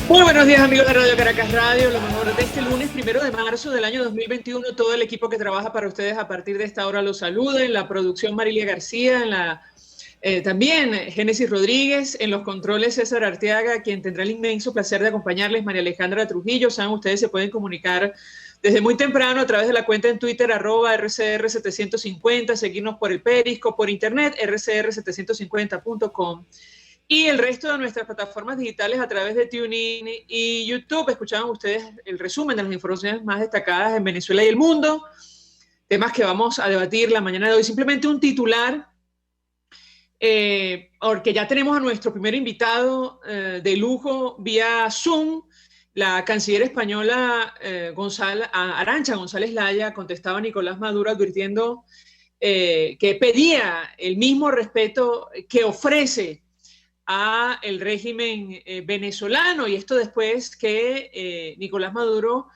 Muy buenos días, amigos de Radio Caracas Radio, lo mejor de este lunes 1 de marzo del año 2021. Todo el equipo que trabaja para ustedes a partir de esta hora los saluda. En la producción Marilia García, en la también Génesis Rodríguez, en los controles César Arteaga, quien tendrá el inmenso placer de acompañarles, María Alejandra Trujillo. Saben, ustedes se pueden comunicar desde muy temprano a través de la cuenta en Twitter @RCR750, seguirnos por el Periscope, por internet, rcr750.com. Y el resto de nuestras plataformas digitales a través de TuneIn y YouTube. Escuchaban ustedes el resumen de las informaciones más destacadas en Venezuela y el mundo, temas que vamos a debatir la mañana de hoy. Simplemente un titular, porque ya tenemos a nuestro primer invitado de lujo vía Zoom. La canciller española Arantxa González Laya contestaba a Nicolás Maduro advirtiendo que pedía el mismo respeto que ofrece a el régimen venezolano, y esto después que Nicolás Maduro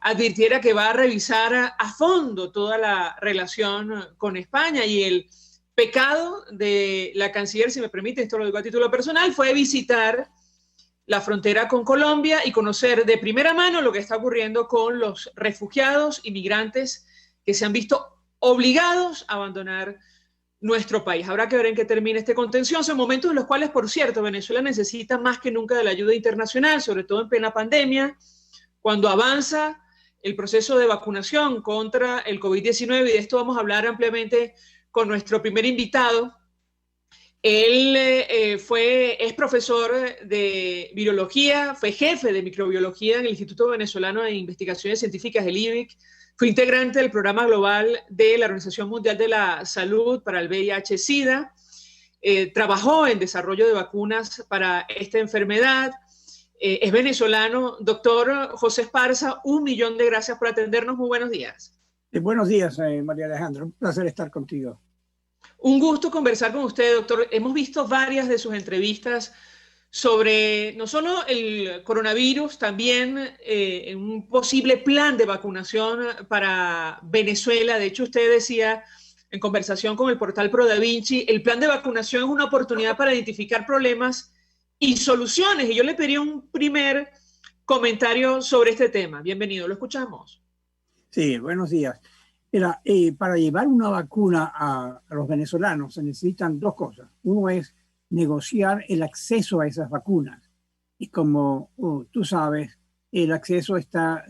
advirtiera que va a revisar a fondo toda la relación con España. Y el pecado de la canciller, si me permite, esto lo digo a título personal, fue visitar la frontera con Colombia y conocer de primera mano lo que está ocurriendo con los refugiados, inmigrantes que se han visto obligados a abandonar nuestro país. Habrá que ver en qué termina este contencioso, en momentos en los cuales, por cierto, Venezuela necesita más que nunca de la ayuda internacional, sobre todo en plena pandemia, cuando avanza el proceso de vacunación contra el COVID-19, y de esto vamos a hablar ampliamente con nuestro primer invitado. Él es profesor de virología, fue jefe de microbiología en el Instituto Venezolano de Investigaciones Científicas, el IBIC, fue integrante del programa global de la Organización Mundial de la Salud para el VIH-Sida, trabajó en desarrollo de vacunas para esta enfermedad, es venezolano. Doctor José Esparza, 1.000.000 de gracias por atendernos. Muy buenos días. Buenos días, María Alejandra. Un placer estar contigo. Un gusto conversar con usted, doctor. Hemos visto varias de sus entrevistas sobre no solo el coronavirus, también un posible plan de vacunación para Venezuela. De hecho, usted decía en conversación con el portal ProDaVinci, el plan de vacunación es una oportunidad para identificar problemas y soluciones. Y yo le pediría un primer comentario sobre este tema. Bienvenido, lo escuchamos. Sí, buenos días. Mira, para llevar una vacuna a los venezolanos se necesitan dos cosas. Uno es negociar el acceso a esas vacunas. Y como tú sabes, el acceso está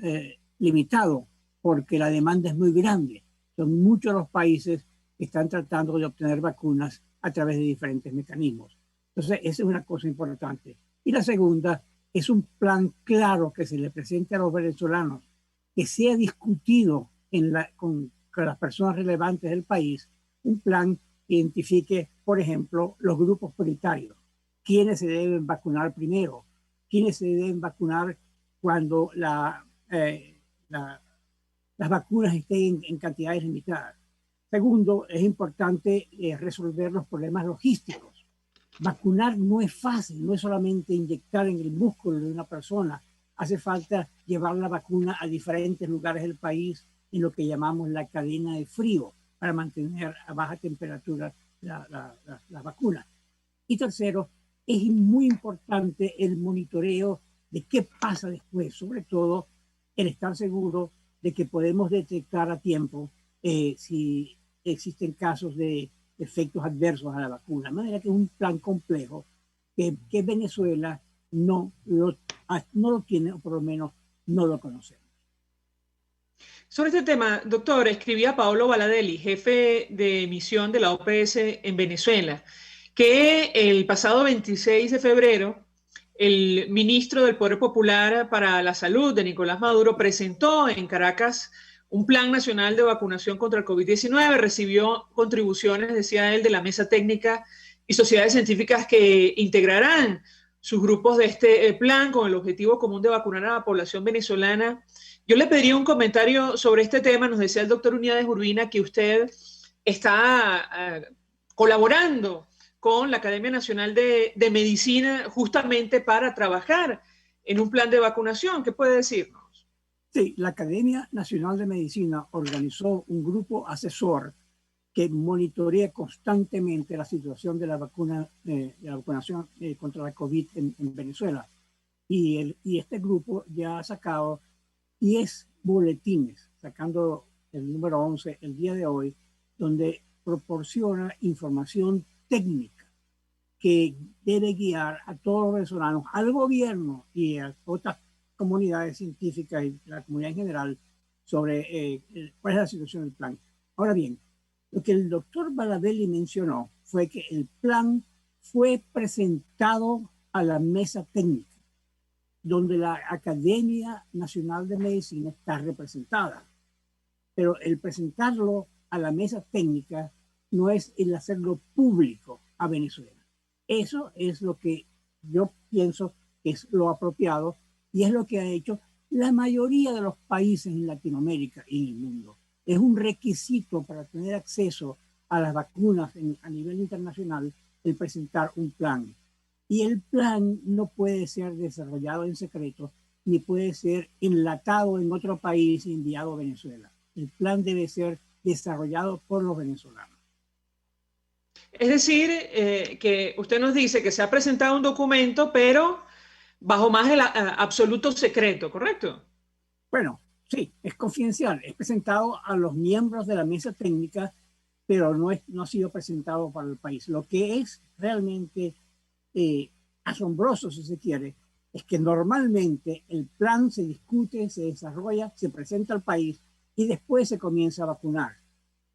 limitado porque la demanda es muy grande. Son muchos los países que están tratando de obtener vacunas a través de diferentes mecanismos. Entonces, esa es una cosa importante. Y la segunda es un plan claro que se le presente a los venezolanos, que sea discutido con las personas relevantes del país, un plan que identifique, por ejemplo, los grupos prioritarios, quiénes se deben vacunar primero, quiénes se deben vacunar cuando las vacunas estén en cantidades limitadas. Segundo, es importante resolver los problemas logísticos. Vacunar no es fácil, no es solamente inyectar en el músculo de una persona. Hace falta llevar la vacuna a diferentes lugares del país en lo que llamamos la cadena de frío para mantener a baja temperatura la vacuna. Y tercero, es muy importante el monitoreo de qué pasa después, sobre todo el estar seguro de que podemos detectar a tiempo si existen casos de efectos adversos a la vacuna. De manera que es un plan complejo que Venezuela no lo tiene, o por lo menos no lo conocemos. Sobre este tema, doctor, escribía Paolo Valadelli, jefe de misión de la OPS en Venezuela, que el pasado 26 de febrero el ministro del Poder Popular para la Salud de Nicolás Maduro presentó en Caracas un plan nacional de vacunación contra el COVID-19, recibió contribuciones, decía él, de la mesa técnica y sociedades científicas que integrarán sus grupos de este plan con el objetivo común de vacunar a la población venezolana. Yo le pediría un comentario sobre este tema. Nos decía el doctor Uniades Urbina que usted está colaborando con la Academia Nacional de Medicina justamente para trabajar en un plan de vacunación. ¿Qué puede decirnos? Sí, la Academia Nacional de Medicina organizó un grupo asesor que monitorea constantemente la situación de la vacunación contra la COVID en Venezuela. Y este grupo ya ha sacado 10 boletines, sacando el número 11 el día de hoy, donde proporciona información técnica que debe guiar a todos los venezolanos, al gobierno y a otras comunidades científicas y la comunidad en general sobre cuál es la situación del plan. Ahora bien, lo que el doctor Baladelli mencionó fue que el plan fue presentado a la mesa técnica, donde la Academia Nacional de Medicina está representada. Pero el presentarlo a la mesa técnica no es el hacerlo público a Venezuela. Eso es lo que yo pienso que es lo apropiado y es lo que ha hecho la mayoría de los países en Latinoamérica y en el mundo. Es un requisito para tener acceso a las vacunas a nivel internacional el presentar un plan. Y el plan no puede ser desarrollado en secreto ni puede ser enlatado en otro país y enviado a Venezuela. El plan debe ser desarrollado por los venezolanos. Es decir, que usted nos dice que se ha presentado un documento, pero bajo más el absoluto secreto, ¿correcto? Bueno, sí, es confidencial. Es presentado a los miembros de la mesa técnica, pero no ha sido presentado para el país. Lo que es realmente asombroso, si se quiere, es que normalmente el plan se discute, se desarrolla, se presenta al país y después se comienza a vacunar.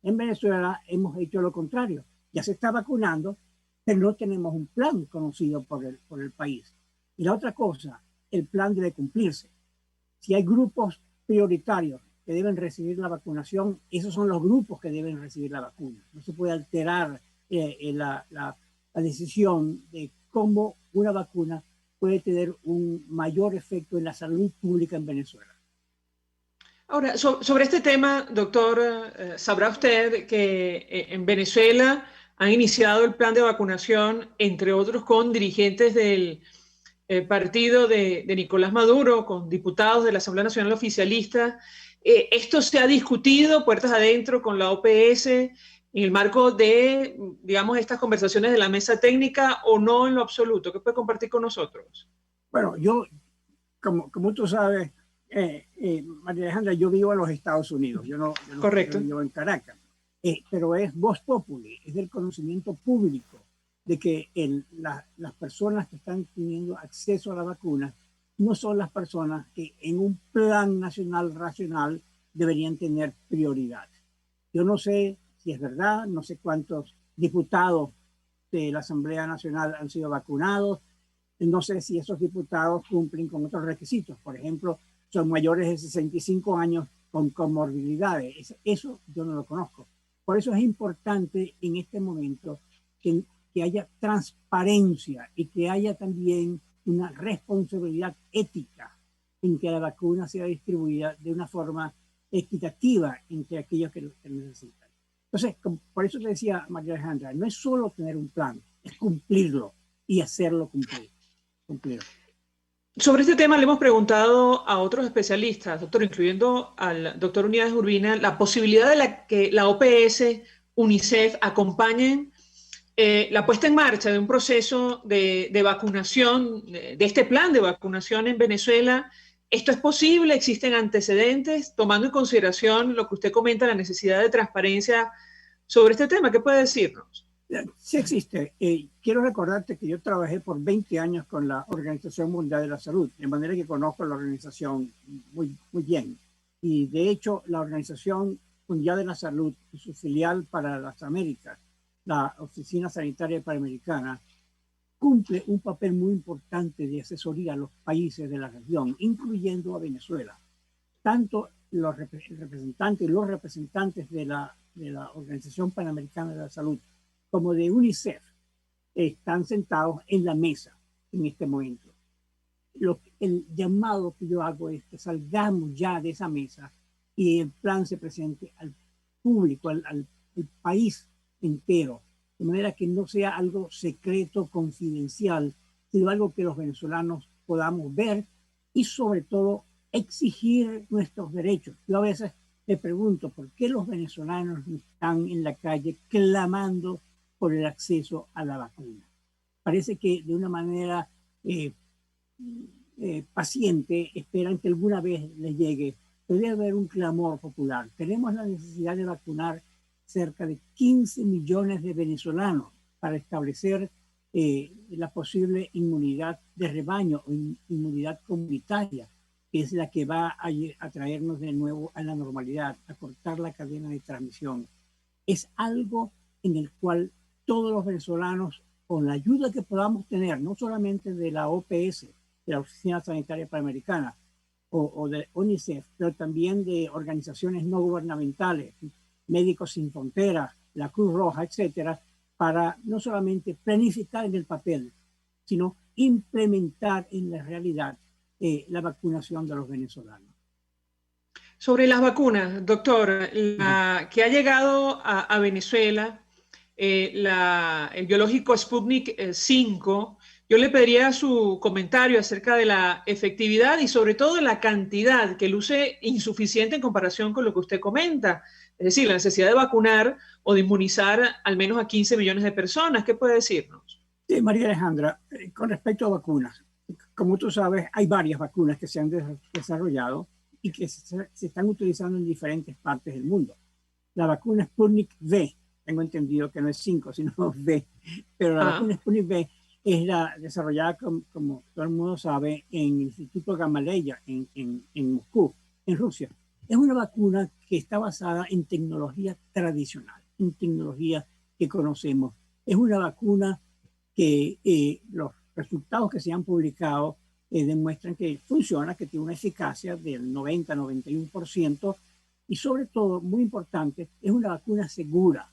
En Venezuela hemos hecho lo contrario. Ya se está vacunando, pero no tenemos un plan conocido por el país. Y la otra cosa, el plan debe cumplirse. Si hay grupos prioritarios que deben recibir la vacunación, esos son los grupos que deben recibir la vacuna. No se puede alterar la decisión de cómo una vacuna puede tener un mayor efecto en la salud pública en Venezuela. Ahora, sobre este tema, doctor, sabrá usted que en Venezuela han iniciado el plan de vacunación, entre otros con dirigentes del partido de Nicolás Maduro, con diputados de la Asamblea Nacional Oficialista. Esto se ha discutido puertas adentro con la OPS en el marco de, digamos, estas conversaciones de la mesa técnica o no en lo absoluto. ¿Qué puede compartir con nosotros? Bueno, yo, como tú sabes, María Alejandra, yo vivo en los Estados Unidos, yo vivo en Caracas, pero es vox populi, es del conocimiento público de que las personas que están teniendo acceso a la vacuna no son las personas que en un plan nacional racional deberían tener prioridad. Yo no sé si es verdad, no sé cuántos diputados de la Asamblea Nacional han sido vacunados, no sé si esos diputados cumplen con otros requisitos, por ejemplo, son mayores de 65 años con comorbilidades, eso yo no lo conozco. Por eso es importante en este momento que haya transparencia y que haya también una responsabilidad ética en que la vacuna sea distribuida de una forma equitativa entre aquellos que necesitan. Entonces, por eso te decía María Alejandra, no es solo tener un plan, es cumplirlo y hacerlo cumplir. Sobre este tema le hemos preguntado a otros especialistas, doctor, incluyendo al doctor Unidades Urbina, la posibilidad de que la OPS, UNICEF acompañen la puesta en marcha de un proceso de vacunación, de este plan de vacunación en Venezuela. ¿Esto es posible? ¿Existen antecedentes? Tomando en consideración lo que usted comenta, la necesidad de transparencia sobre este tema, ¿qué puede decirnos? Sí existe. Quiero recordarte que yo trabajé por 20 años con la Organización Mundial de la Salud, de manera que conozco la organización muy, muy bien. Y de hecho, la Organización Mundial de la Salud y su filial para las Américas, la Oficina Sanitaria Panamericana, cumple un papel muy importante de asesoría a los países de la región, incluyendo a Venezuela. Tanto los representantes de la Organización Panamericana de la Salud como de UNICEF están sentados en la mesa en este momento. El llamado que yo hago es que salgamos ya de esa mesa y el plan se presente al público, al país entero, de manera que no sea algo secreto, confidencial, sino algo que los venezolanos podamos ver y sobre todo exigir nuestros derechos. Yo a veces me pregunto por qué los venezolanos están en la calle clamando por el acceso a la vacuna. Parece que de una manera paciente esperan que alguna vez les llegue. Debe haber un clamor popular. Tenemos la necesidad de vacunar cerca de 15 millones de venezolanos para establecer la posible inmunidad de rebaño o inmunidad comunitaria, que es la que va a traernos de nuevo a la normalidad, a cortar la cadena de transmisión. Es algo en el cual todos los venezolanos, con la ayuda que podamos tener, no solamente de la OPS, de la Oficina Sanitaria Panamericana, o de UNICEF, pero también de organizaciones no gubernamentales, Médicos Sin Fronteras, la Cruz Roja, etcétera, para no solamente planificar en el papel, sino implementar en la realidad la vacunación de los venezolanos. Sobre las vacunas, doctor, la que ha llegado a Venezuela, el biológico Sputnik 5, yo le pediría su comentario acerca de la efectividad y sobre todo de la cantidad, que luce insuficiente en comparación con lo que usted comenta. Es decir, la necesidad de vacunar o de inmunizar al menos a 15 millones de personas. ¿Qué puede decirnos? Sí, María Alejandra, con respecto a vacunas, como tú sabes, hay varias vacunas que se han desarrollado y que se están utilizando en diferentes partes del mundo. La vacuna Sputnik V, tengo entendido que no es 5, sino V, pero la vacuna Sputnik V es la desarrollada, como todo el mundo sabe, en el Instituto Gamaleya, en Moscú, en Rusia. Es una vacuna que está basada en tecnología tradicional, en tecnología que conocemos. Es una vacuna que los resultados que se han publicado demuestran que funciona, que tiene una eficacia del 90-91% y sobre todo, muy importante, es una vacuna segura.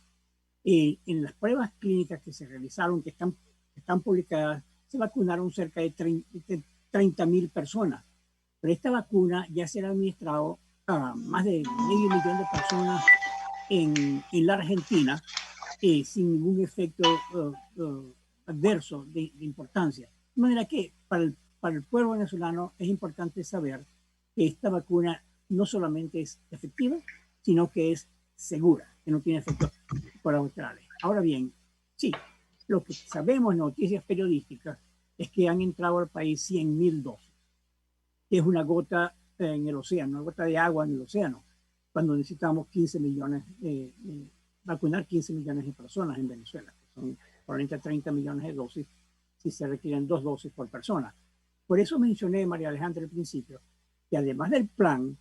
En las pruebas clínicas que se realizaron, que están publicadas, se vacunaron cerca de 30.000 personas. Pero esta vacuna ya se ha administrado a más de 500.000 de personas en la Argentina sin ningún efecto adverso de importancia. De manera que para el pueblo venezolano es importante saber que esta vacuna no solamente es efectiva, sino que es segura, que no tiene efectos colaterales. Ahora bien, sí, lo que sabemos en noticias periodísticas es que han entrado al país 100.000 dosis, que es una gota en el océano, una gota de agua en el océano, cuando necesitamos 15 millones, vacunar 15 millones de personas en Venezuela, que son probablemente 30 millones de dosis, si se requieren 2 dosis por persona. Por eso mencioné, María Alejandra, al principio, que además del plan,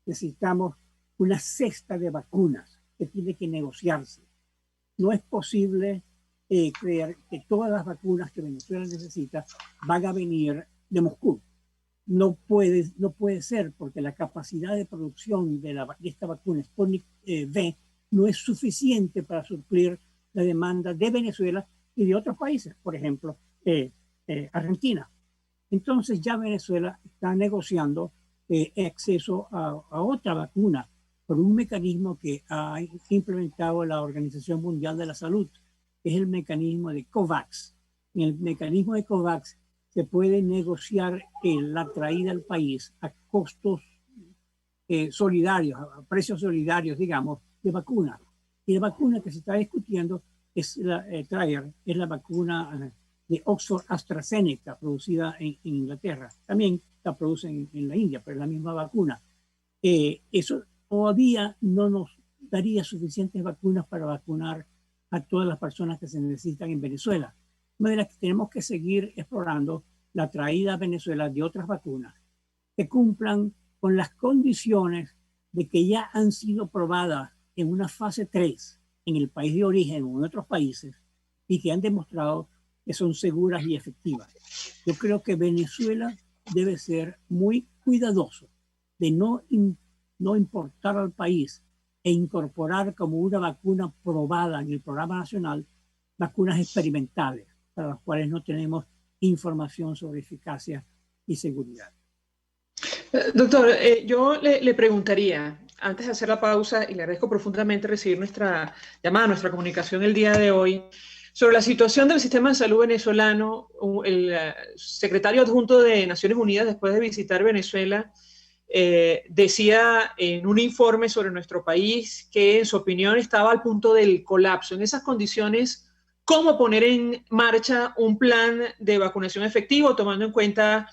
necesitamos una cesta de vacunas que tiene que negociarse. No es posible creer que todas las vacunas que Venezuela necesita van a venir de Moscú. No puede ser, porque la capacidad de producción de esta vacuna Sputnik V no es suficiente para suplir la demanda de Venezuela y de otros países, por ejemplo, Argentina. Entonces ya Venezuela está negociando acceso a otra vacuna por un mecanismo que ha implementado la Organización Mundial de la Salud, que es el mecanismo de COVAX. En el mecanismo de COVAX se puede negociar la traída al país a costos solidarios, a precios solidarios, digamos, de vacunas. Y la vacuna que se está discutiendo es la vacuna de Oxford AstraZeneca, producida en Inglaterra. También la producen en la India, pero es la misma vacuna. Eso todavía no nos daría suficientes vacunas para vacunar a todas las personas que se necesitan en Venezuela. De manera que tenemos que seguir explorando la traída a Venezuela de otras vacunas que cumplan con las condiciones de que ya han sido probadas en una fase 3 en el país de origen o en otros países y que han demostrado que son seguras y efectivas. Yo creo que Venezuela debe ser muy cuidadoso de no importar al país e incorporar como una vacuna probada en el programa nacional vacunas experimentales para las cuales no tenemos información sobre eficacia y seguridad. Doctor, yo le preguntaría, antes de hacer la pausa, y le agradezco profundamente recibir nuestra llamada, nuestra comunicación el día de hoy, sobre la situación del sistema de salud venezolano. El secretario adjunto de Naciones Unidas, después de visitar Venezuela, decía en un informe sobre nuestro país que, en su opinión, estaba al punto del colapso. En esas condiciones, ¿cómo poner en marcha un plan de vacunación efectivo, tomando en cuenta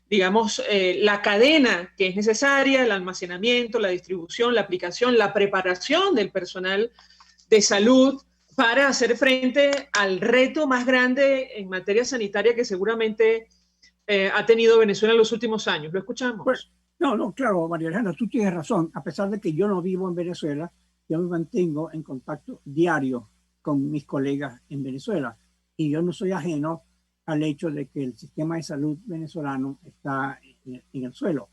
digamos, la cadena que es necesaria, el almacenamiento, la distribución, la aplicación, la preparación del personal de salud para hacer frente al reto más grande en materia sanitaria que seguramente ha tenido Venezuela en los últimos años. ¿Lo escuchamos? Pues, no, claro, María Alejandra, tú tienes razón. A pesar de que yo no vivo en Venezuela, yo me mantengo en contacto diario con mis colegas en Venezuela. Y yo no soy ajeno al hecho de que el sistema de salud venezolano está en el suelo.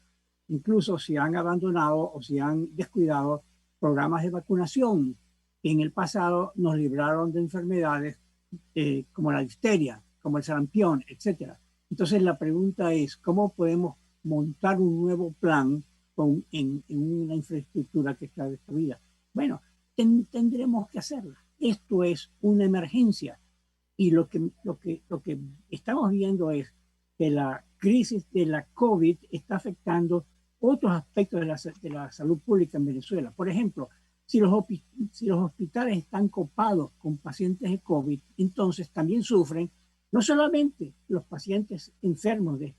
Incluso si han abandonado o si han descuidado programas de vacunación que en el pasado nos libraron de enfermedades como la difteria, como el sarampión, etc. Entonces la pregunta es, ¿cómo podemos montar un nuevo plan en una infraestructura que está destruida? Bueno, tendremos que hacerla. Esto es una emergencia. Y lo que estamos viendo es que la crisis de la COVID está afectando otros aspectos de la salud pública en Venezuela. Por ejemplo, si los hospitales están copados con pacientes de COVID, entonces también sufren no solamente los pacientes enfermos de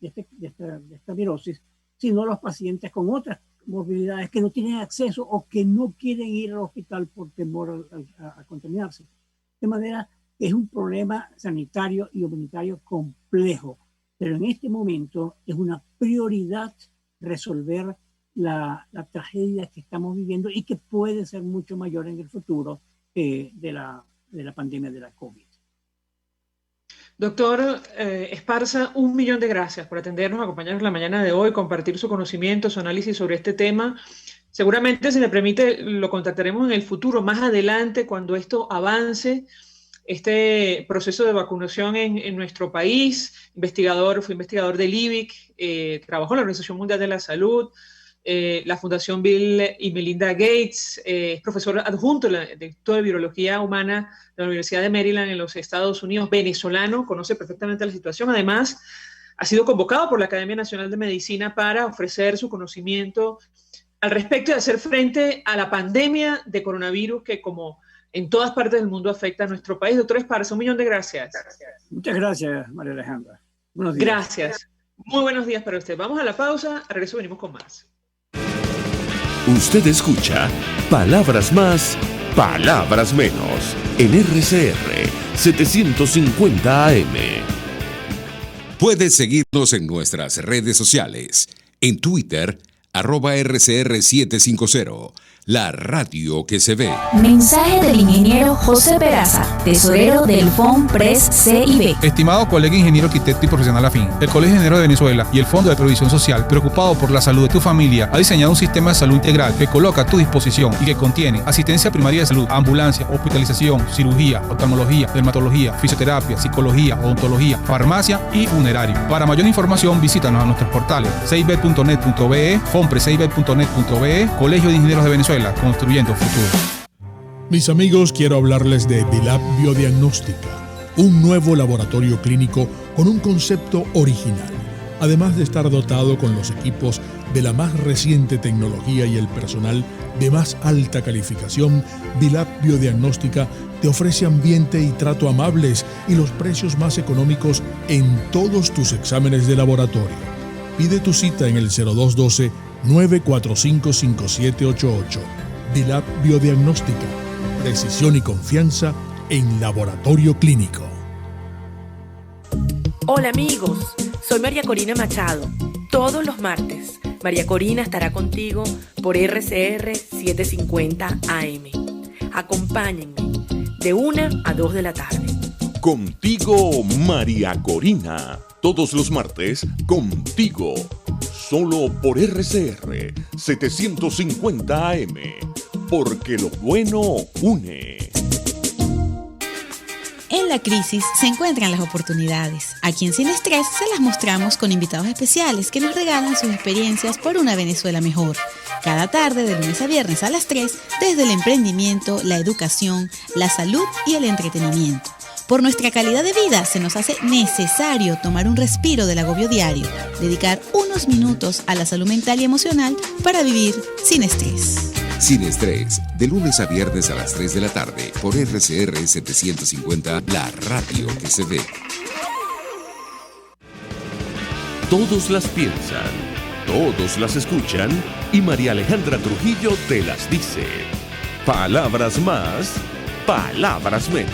esta virosis, sino los pacientes con otras morbilidades que no tienen acceso o que no quieren ir al hospital por temor a contaminarse. De manera que es un problema sanitario y humanitario complejo, pero en este momento es una prioridad resolver la tragedia que estamos viviendo y que puede ser mucho mayor en el futuro de la pandemia de la COVID. Doctor Esparza, 1.000.000 de gracias por atendernos, acompañarnos la mañana de hoy, compartir su conocimiento, su análisis sobre este tema. Seguramente, si me permite, lo contactaremos en el futuro, más adelante, cuando esto avance, este proceso de vacunación en nuestro país. Fue investigador del IBIC, trabajó en la Organización Mundial de la Salud, la Fundación Bill y Melinda Gates, es profesor adjunto del Instituto de Virología Humana de la Universidad de Maryland en los Estados Unidos, venezolano, conoce perfectamente la situación. Además, ha sido convocado por la Academia Nacional de Medicina para ofrecer su conocimiento al respecto de hacer frente a la pandemia de coronavirus que, como en todas partes del mundo, afecta a nuestro país. Doctor Esparza, 1.000.000 de gracias. Muchas gracias, María Alejandra. Buenos días. Gracias. Muy buenos días para usted. Vamos a la pausa, a regreso venimos con más. Usted escucha Palabras Más, Palabras Menos en RCR 750 AM. Puedes seguirnos en nuestras redes sociales. En Twitter, @RCR750, la radio que se ve. Mensaje del ingeniero José Peraza, tesorero del FONPRES CIB. Estimado colega ingeniero, arquitecto y profesional afín, el Colegio de Ingenieros de Venezuela y el Fondo de Previsión Social, preocupado por la salud de tu familia, ha diseñado un sistema de salud integral que coloca a tu disposición y que contiene asistencia primaria de salud, ambulancia, hospitalización, cirugía, oftalmología, dermatología, fisioterapia, psicología, odontología, farmacia y funerario. Para mayor información, visítanos a nuestros portales cib.net.be, fonprescib.net.be, Colegio de Ingenieros de Venezuela, construyendo futuro. Mis amigos, quiero hablarles de Dilab Biodiagnóstica, un nuevo laboratorio clínico con un concepto original. Además de estar dotado con los equipos de la más reciente tecnología y el personal de más alta calificación, Dilab Biodiagnóstica te ofrece ambiente y trato amables y los precios más económicos en todos tus exámenes de laboratorio. Pide tu cita en el 0212-945-5788. Dilab Biodiagnóstica. Precisión y confianza en laboratorio clínico. Hola amigos, soy María Corina Machado. Todos los martes, María Corina estará contigo por RCR 750 AM. Acompáñenme de 1 a 2 de la tarde. Contigo, María Corina. Todos los martes, contigo. Solo por RCR 750 AM. Porque lo bueno une. En la crisis se encuentran las oportunidades. Aquí en Sin Estrés se las mostramos con invitados especiales que nos regalan sus experiencias por una Venezuela mejor. Cada tarde, de lunes a viernes a las 3, desde el emprendimiento, la educación, la salud y el entretenimiento. Por nuestra calidad de vida se nos hace necesario tomar un respiro del agobio diario, dedicar unos minutos a la salud mental y emocional para vivir sin estrés. Sin Estrés, de lunes a viernes a las 3 de la tarde por RCR 750, la radio que se ve. todos las piensan, todos las escuchan y María Alejandra Trujillo te las dice. Palabras más, palabras menos.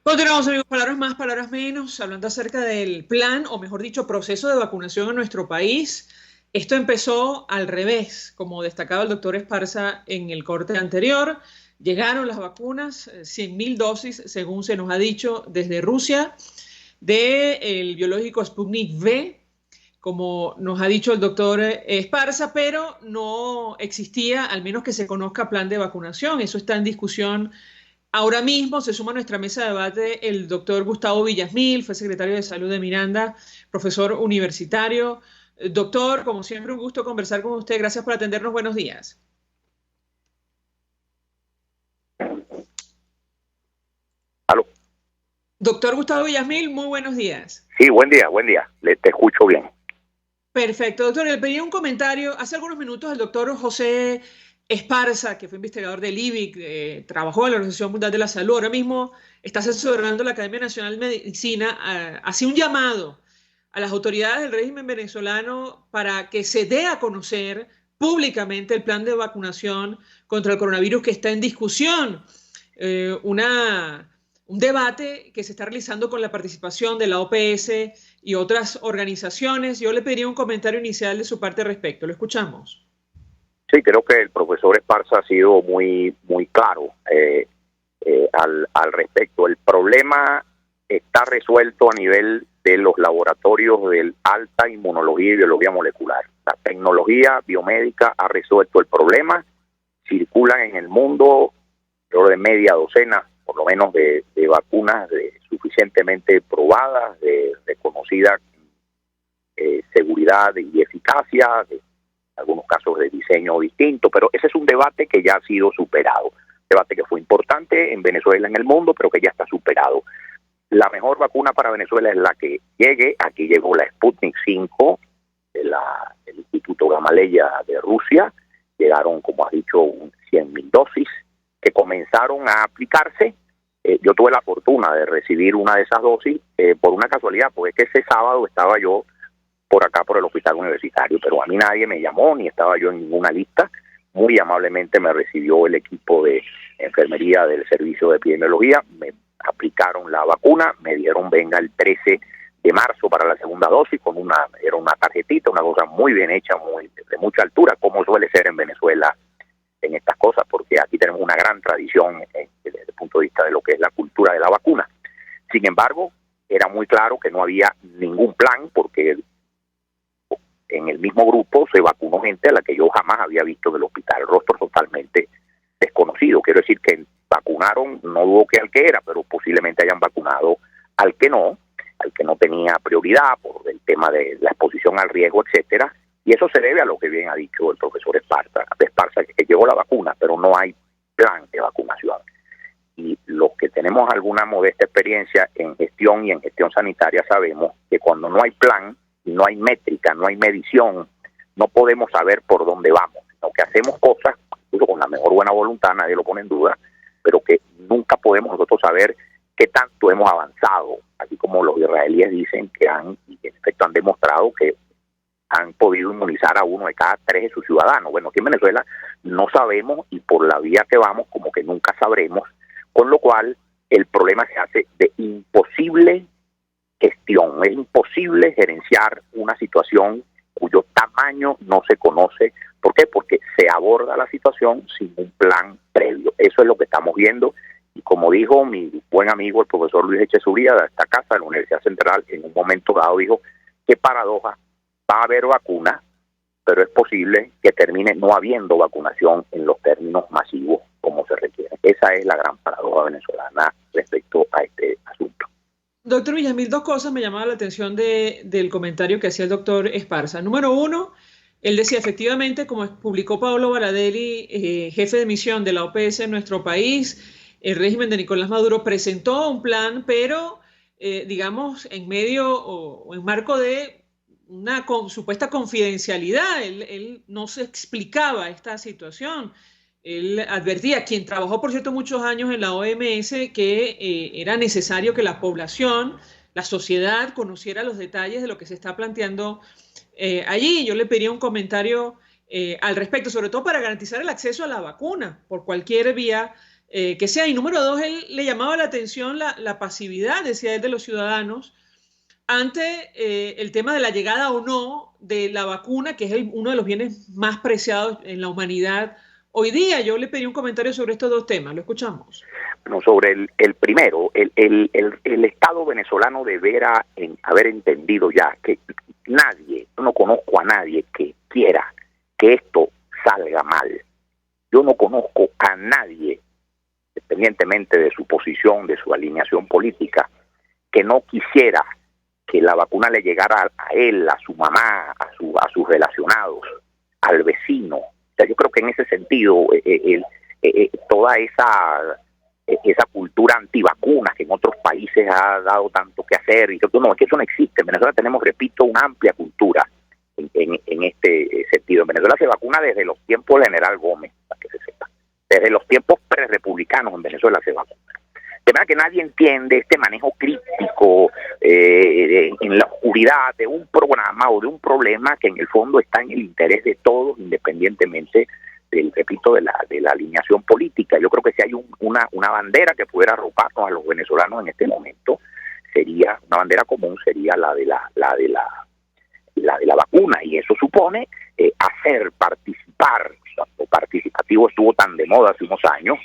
Continuamos, amigos, palabras más, palabras menos, hablando acerca del plan, o mejor dicho, proceso de vacunación en nuestro país. Esto empezó al revés, como destacaba el doctor Esparza en el corte anterior. Llegaron las vacunas, 100.000 dosis, según se nos ha dicho, desde Rusia, del biológico Sputnik V, como nos ha dicho el doctor Esparza, pero no existía, al menos que se conozca, plan de vacunación. Eso está en discusión ahora mismo. Se suma a nuestra mesa de debate el doctor Gustavo Villasmil, fue secretario de Salud de Miranda, profesor universitario. Doctor, como siempre, un gusto conversar con usted. Gracias por atendernos. Buenos días. ¿Aló? Doctor Gustavo Villasmil, muy buenos días. Sí, buen día. Te escucho bien. Perfecto, doctor. Le pedí un comentario. Hace algunos minutos el doctor José Esparza, que fue investigador del IBIC, trabajó en la Organización Mundial de la Salud, ahora mismo está asesorando la Academia Nacional de Medicina, hacía un llamado a las autoridades del régimen venezolano para que se dé a conocer públicamente el plan de vacunación contra el coronavirus que está en discusión. Un debate que se está realizando con la participación de la OPS y otras organizaciones. Yo le pediría un comentario inicial de su parte al respecto. Lo escuchamos. Sí, creo que el profesor Esparza ha sido muy claro al respecto. El problema está resuelto a nivel de los laboratorios de alta inmunología y biología molecular. La tecnología biomédica ha resuelto el problema. Circulan en el mundo alrededor de media docena, por lo menos, de vacunas suficientemente probadas, de reconocida seguridad y eficacia, de algunos casos de diseño distinto, pero ese es un debate que ya ha sido superado. Un debate que fue importante en Venezuela, en el mundo, pero que ya está superado. La mejor vacuna para Venezuela es la que llegue. Aquí llegó la Sputnik 5 del Instituto Gamaleya de Rusia. Llegaron, como has dicho, 100.000 dosis que comenzaron a aplicarse. Yo tuve la fortuna de recibir una de esas dosis por una casualidad, porque es que ese sábado estaba yo por acá, por el hospital universitario, pero a mí nadie me llamó, ni estaba yo en ninguna lista. Muy amablemente me recibió el equipo de enfermería del servicio de epidemiología, me aplicaron la vacuna, me dieron venga el 13 de marzo para la segunda dosis, era una tarjetita, una cosa muy bien hecha, de mucha altura, como suele ser en Venezuela en estas cosas, porque aquí tenemos una gran tradición desde el punto de vista de lo que es la cultura de la vacuna. Sin embargo, era muy claro que no había ningún plan, porque en el mismo grupo se vacunó gente a la que yo jamás había visto en el hospital, rostro totalmente desconocido. Quiero decir que vacunaron, no dudo que al que era, pero posiblemente hayan vacunado al que no tenía prioridad por el tema de la exposición al riesgo, etcétera. Y eso se debe a lo que bien ha dicho el profesor Esparza, que llegó la vacuna, pero no hay plan de vacunación. Y los que tenemos alguna modesta experiencia en gestión y en gestión sanitaria sabemos que cuando no hay plan, no hay métrica, no hay medición, no podemos saber por dónde vamos, sino que hacemos cosas, incluso con la mejor buena voluntad, nadie lo pone en duda, pero que nunca podemos nosotros saber qué tanto hemos avanzado, así como los israelíes dicen que y en efecto han demostrado que han podido inmunizar a 1 de cada 3 de sus ciudadanos. Bueno, aquí en Venezuela no sabemos, y por la vía que vamos como que nunca sabremos, con lo cual el problema se hace de imposible gestión. Es imposible gerenciar una situación cuyo tamaño no se conoce. ¿Por qué? Porque se aborda la situación sin un plan previo. Eso es lo que estamos viendo. Y como dijo mi buen amigo el profesor Luis Echezuría de esta casa de la Universidad Central, en un momento dado dijo, qué paradoja, va a haber vacuna, pero es posible que termine no habiendo vacunación en los términos masivos como se requiere. Esa es la gran paradoja venezolana respecto a este asunto. Doctor Villasmil, 2 cosas me llamaban la atención del comentario que hacía el doctor Esparza. Número 1, él decía, efectivamente, como publicó Pablo Baradelli, jefe de misión de la OPS en nuestro país, el régimen de Nicolás Maduro presentó un plan, pero, digamos, en medio o en marco de una supuesta confidencialidad. Él no se explicaba esta situación. Él advertía, quien trabajó, por cierto, muchos años en la OMS, que era necesario que la población la sociedad conociera los detalles de lo que se está planteando allí. Yo le pediría un comentario al respecto, sobre todo para garantizar el acceso a la vacuna por cualquier vía que sea. Y número dos, él le llamaba la atención la pasividad, decía él, de los ciudadanos ante el tema de la llegada o no de la vacuna, que es uno de los bienes más preciados en la humanidad hoy día. Yo le pedí un comentario sobre estos dos temas. Lo escuchamos. Bueno, sobre el primero, el Estado venezolano deberá haber entendido ya que nadie, yo no conozco a nadie que quiera que esto salga mal. Yo no conozco a nadie, independientemente de su posición, de su alineación política, que no quisiera que la vacuna le llegara a él, a su mamá, a sus relacionados, al vecino. O sea, yo creo que en ese sentido toda esa cultura antivacunas que en otros países ha dado tanto que hacer, y que no, es que eso no existe. En Venezuela tenemos, repito, una amplia cultura en este sentido. En Venezuela se vacuna desde los tiempos del general Gómez, para que se sepa. Desde los tiempos prerepublicanos en Venezuela se vacuna. De manera que nadie entiende este manejo crítico en la oscuridad de un programa o de un problema que en el fondo está en el interés de todos, independientemente repito, de la alineación política. Yo creo que si hay una bandera que pudiera arroparnos a los venezolanos en este momento, sería una bandera común, sería la de la vacuna, y eso supone hacer participar, o participativo estuvo tan de moda hace unos años,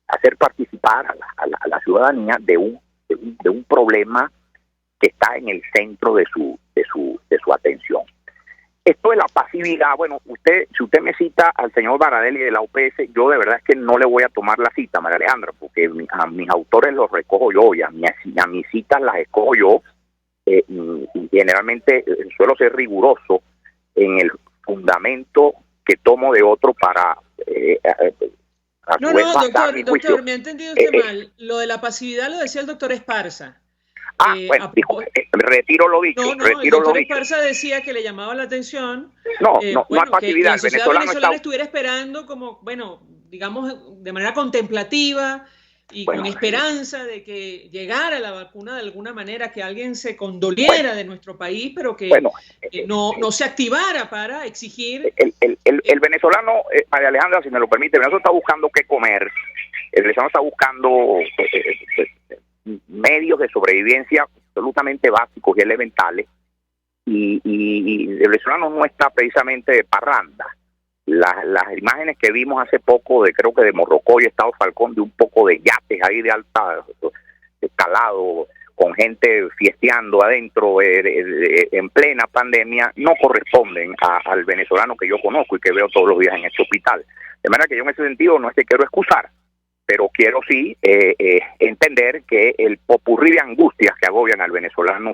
hacer participar a la ciudadanía de un problema que está en el centro de su atención. Esto de la pasividad, bueno, si usted me cita al señor Baradelli de la UPS, yo de verdad es que no le voy a tomar la cita, María Alejandra, porque a mis autores los recojo yo y a mis citas las escojo yo, y generalmente suelo ser riguroso en el fundamento que tomo de otro para... No, doctor, me ha entendido usted mal. Lo de la pasividad lo decía el doctor Esparza. Bueno, retiro lo dicho. No, el doctor Esparza decía que le llamaba la atención. No hay pasividad. Que la sociedad venezolana estuviera esperando como, bueno, digamos, de manera contemplativa y con esperanza de que llegara la vacuna de alguna manera, que alguien se condoliera de nuestro país, pero que no se activara para exigir... El venezolano, María Alejandra, si me lo permite, el venezolano está buscando qué comer, el venezolano está buscando medios de sobrevivencia absolutamente básicos y elementales, y el venezolano no está precisamente de parranda. Las imágenes que vimos hace poco creo que de Morrocoy y Estado Falcón, de un poco de yates ahí de alta escalado, con gente fiesteando adentro en plena pandemia, no corresponden al venezolano que yo conozco y que veo todos los días en este hospital. De manera que yo en ese sentido no es que quiero excusar, pero quiero sí entender que el popurrí de angustias que agobian al venezolano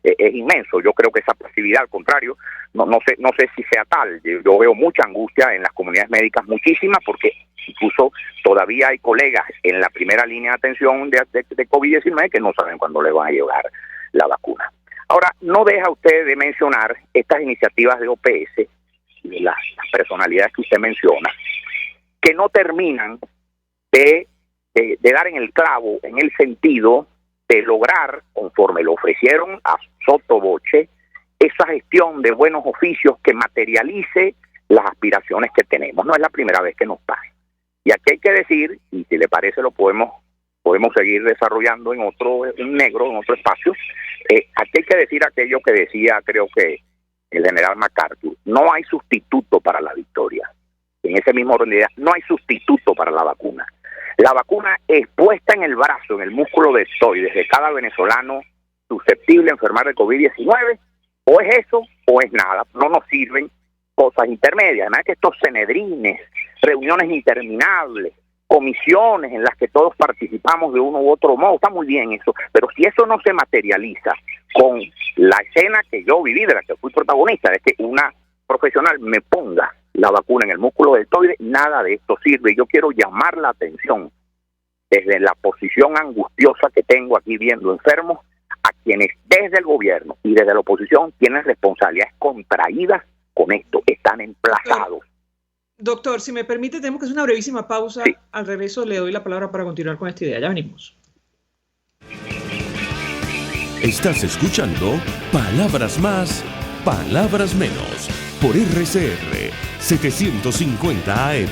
es inmenso. Yo creo que esa pasividad, al contrario, no sé si sea tal. Yo veo mucha angustia en las comunidades médicas, muchísima, porque incluso todavía hay colegas en la primera línea de atención de COVID-19 que no saben cuándo le van a llegar la vacuna. Ahora, no deja usted de mencionar estas iniciativas de OPS, de las personalidades que usted menciona, que no terminan de dar en el clavo, en el sentido de lograr, conforme lo ofrecieron a sotoboche, esa gestión de buenos oficios que materialice las aspiraciones que tenemos. No es la primera vez que nos pasa. Y aquí hay que decir, y si le parece lo podemos seguir desarrollando en otro espacio, aquí hay que decir aquello que decía, creo que el general MacArthur: no hay sustituto para la victoria. En ese mismo orden de ideas, no hay sustituto para la vacuna. La vacuna es puesta en el brazo, en el músculo deltoides de cada venezolano susceptible a enfermar de COVID-19, o es eso o es nada. No nos sirven cosas intermedias. Además que estos cenedrines, reuniones interminables, comisiones en las que todos participamos de uno u otro modo, está muy bien eso, pero si eso no se materializa con la escena que yo viví, de la que fui protagonista, de que una profesional me ponga la vacuna en el músculo deltoide, nada de esto sirve. Yo quiero llamar la atención desde la posición angustiosa que tengo aquí viendo enfermos, a quienes desde el gobierno y desde la oposición tienen responsabilidades contraídas con esto, están emplazados. Doctor, si me permite, tenemos que hacer una brevísima pausa. Sí. Al regreso le doy la palabra para continuar con esta idea. Ya venimos. Estás escuchando Palabras Más, Palabras Menos por RCR 750 AM.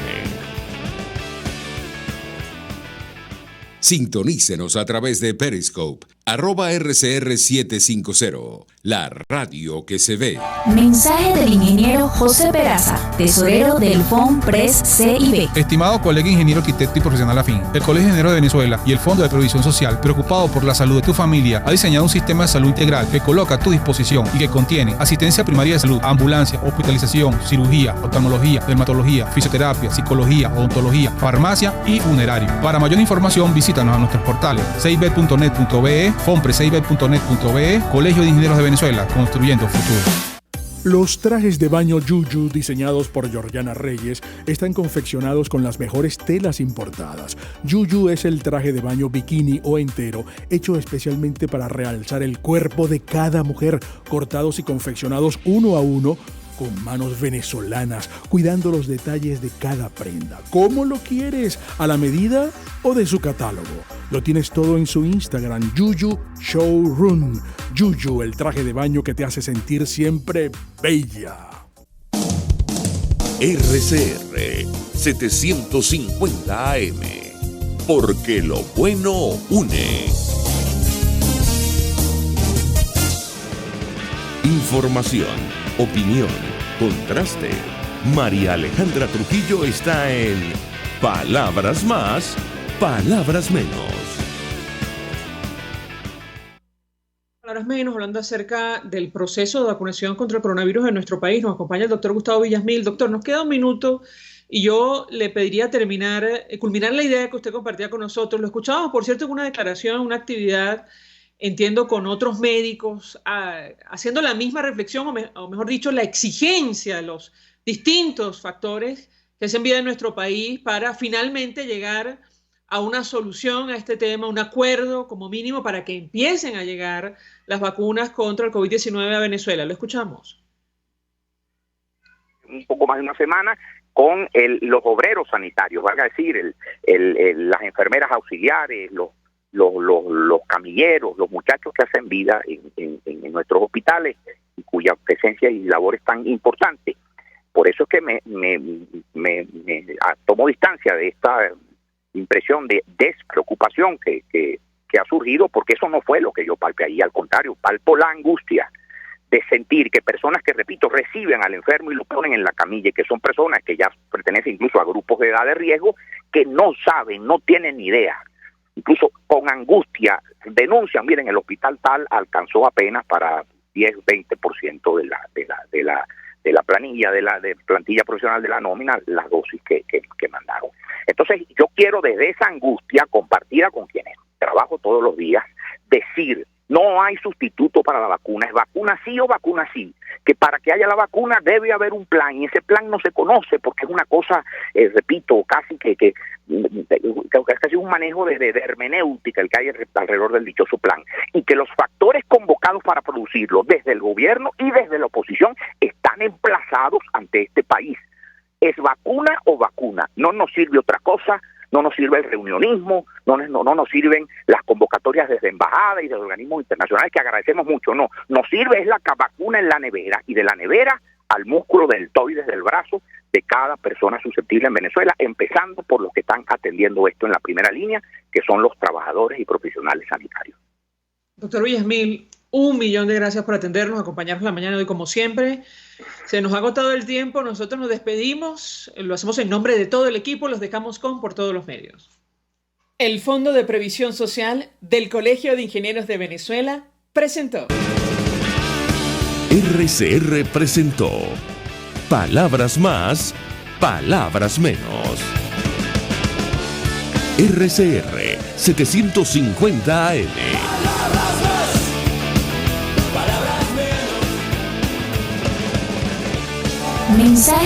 Sintonícenos a través de Periscope, @RCR750, la radio que se ve. Mensaje del ingeniero José Peraza, tesorero del FONPRES CIB. Estimado colega ingeniero arquitecto y profesional afín, el Colegio de Ingenieros de Venezuela y el Fondo de Previsión Social, preocupado por la salud de tu familia, ha diseñado un sistema de salud integral que coloca a tu disposición y que contiene asistencia primaria de salud, ambulancia, hospitalización, cirugía, oftalmología, dermatología, fisioterapia, psicología, odontología, farmacia y funerario. Para mayor información, visítanos a nuestros portales cib.net.be, fonprescib.net.be, Colegio de Ingenieros de Venezuela, construyendo futuro. Los trajes de baño Yuyu, diseñados por Georgiana Reyes, están confeccionados con las mejores telas importadas. Yuyu es el traje de baño bikini o entero, hecho especialmente para realzar el cuerpo de cada mujer, cortados y confeccionados uno a uno, con manos venezolanas, cuidando los detalles de cada prenda. ¿Cómo lo quieres? ¿A la medida o de su catálogo? Lo tienes todo en su Instagram, Yuyu Showroom. Yuyu, el traje de baño que te hace sentir siempre bella. RCR 750 AM, porque lo bueno une. Información, opinión, contraste. María Alejandra Trujillo está en Palabras Más, Palabras Menos. Palabras Menos, hablando acerca del proceso de vacunación contra el coronavirus en nuestro país. Nos acompaña el doctor Gustavo Villasmil. Doctor, nos queda un minuto y yo le pediría culminar la idea que usted compartía con nosotros. Lo escuchábamos, por cierto, en una declaración, una actividad, entiendo, con otros médicos, haciendo la misma reflexión, o mejor dicho, la exigencia de los distintos factores que se envían en nuestro país para finalmente llegar a una solución a este tema, un acuerdo como mínimo para que empiecen a llegar las vacunas contra el COVID-19 a Venezuela. ¿Lo escuchamos? Un poco más de una semana con los obreros sanitarios, valga decir, las enfermeras auxiliares, los camilleros, los muchachos que hacen vida en nuestros hospitales y cuya presencia y labor es tan importante. Por eso es que me tomo distancia de esta impresión de despreocupación que ha surgido, porque eso no fue lo que yo palpé ahí. Al contrario, palpo la angustia de sentir que personas que, repito, reciben al enfermo y lo ponen en la camilla, y que son personas que ya pertenecen incluso a grupos de edad de riesgo, que no saben, no tienen ni idea, incluso con angustia denuncian, miren, el hospital tal alcanzó apenas para 10-20% de la plantilla profesional de la nómina las dosis que mandaron. Entonces yo quiero, desde esa angustia compartida con quienes trabajo todos los días, decir: no hay sustituto para la vacuna, es vacuna sí o vacuna sí, que para que haya la vacuna debe haber un plan, y ese plan no se conoce porque es una cosa, repito, casi que es casi un manejo de hermenéutica el que hay alrededor del dichoso plan, y que los factores convocados para producirlo desde el gobierno y desde la oposición están emplazados ante este país. Es vacuna o vacuna, no nos sirve otra cosa. No nos sirve el reunionismo, no nos sirven las convocatorias desde embajadas y de organismos internacionales, que agradecemos mucho. No, nos sirve es la vacuna en la nevera, y de la nevera al músculo deltoides del brazo de cada persona susceptible en Venezuela, empezando por los que están atendiendo esto en la primera línea, que son los trabajadores y profesionales sanitarios. Doctor Villasmil, 1.000.000 de gracias por atendernos, acompañarnos la mañana de hoy como siempre. Se nos ha agotado el tiempo, nosotros nos despedimos, lo hacemos en nombre de todo el equipo, los dejamos por todos los medios. El Fondo de Previsión Social del Colegio de Ingenieros de Venezuela presentó. RCR presentó Palabras Más, Palabras Menos. RCR 750 AM. Mensaje